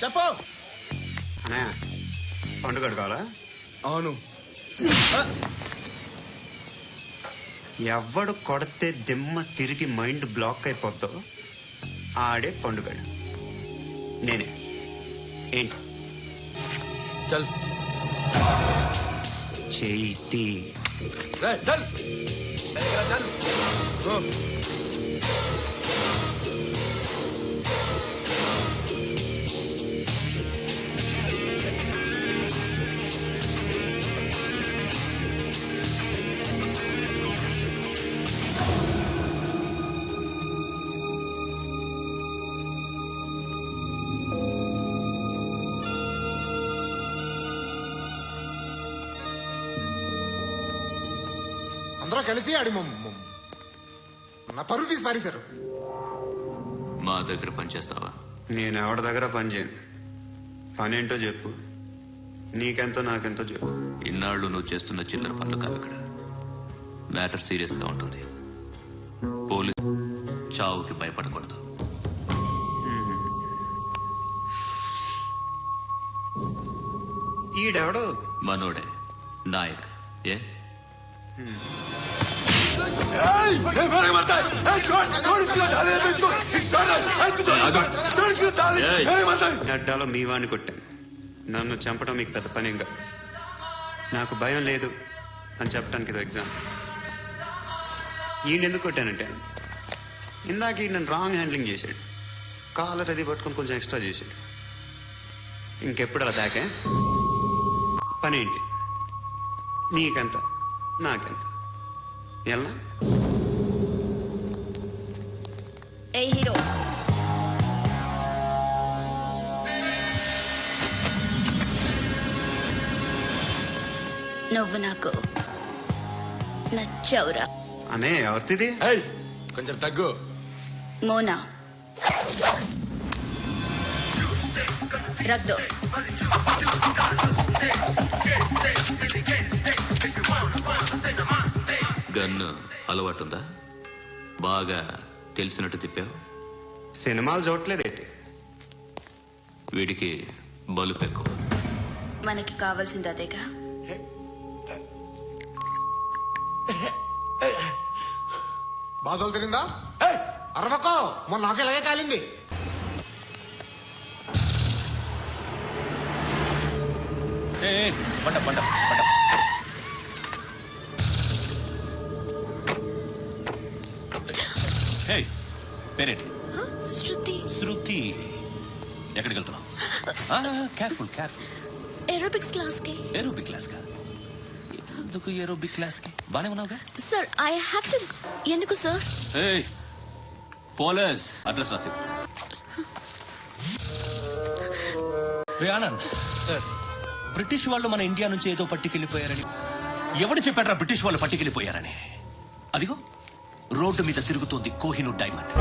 చెప్పు. అన్నయ్య పండుగ కావాలా? అవును. ఎవడు కొడితే దిమ్మ తిరిగి మైండ్ బ్లాక్ అయిపోద్దో ఆడే పండుగడు. నేనే. ఏంటి? చల్ చేతి చల్. అందరూ కలిసి ఆడి నా పరువు తీసి పారేశారు. మా దగ్గర పనిచేస్తావా? నేను ఎవరి దగ్గర పని చేయను. పని ఏంటో చెప్పు. నీకెంతో నాకెంతో చెప్పు. ఇన్నాళ్ళు నువ్వు చేస్తున్న చిల్లర పనులు కావు ఇక్కడ. మ్యాటర్ సీరియస్ గా ఉంటుంది. పోలీసు చావుకి భయపడకూడదు. ఈడెవడు? మనోడే నాయక్. ఏ అడ్డాలో మీ వాడిని కొట్టాను. నన్ను చంపడం మీకు పెద్ద పనిగా. నాకు భయం లేదు అని చెప్పడానికి ఇది ఎగ్జామ్. ఈయన ఎందుకు కొట్టానంటే ఇందాక ఈ నన్ను రాంగ్ హ్యాండ్లింగ్ చేశాడు. కాలర్ అది పట్టుకొని కొంచెం ఎక్స్ట్రా చేశాడు. ఇంకెప్పుడు అలా తాకే పని ఏంటి? నీకెంత నాకెంత ఎలా? ఏ హీరో, నువ్వు నాకు నచ్చవురా. అనే ఎవరిది? కొంచెం తగ్గు. మోనా రక్ దో. గన్ను అలవాటుందా? బాగా తెలిసినట్టు తిప్పావు. సినిమాలు చూడట్లేదేంటి? వీడికి బలుపు ఎక్కువ. మనకి కావాల్సింది అదేగా. బాధలు తిరిందా? అరవకో, మొన్న నాకు ఇలాగే కాలింది. పంట పంట పంట. పేరేంటి? శృతి. శృతి. ఎక్కడికి వెళ్తున్నావు? Careful careful. ఏరోబిక్స్ క్లాస్ కి. ఏరోబిక్ క్లాస్ కా? ఎందుకు ఏరోబిక్ క్లాస్ కి? బానే ఉన్నావుగా? Sir I have to. ఎందుకు సార్? పోలీస్ అడ్రస్ రాసి. ఆనంద్ సార్, బ్రిటిష్ వాళ్ళు మన ఇండియా నుంచి ఏదో పట్టుకెళ్ళిపోయారని ఎవడు చెప్పాడ్రా? బ్రిటిష్ వాళ్ళు పట్టుకెళ్ళిపోయారని. అదిగో రోడ్డు మీద తిరుగుతోంది కోహినూర్ డైమండ్.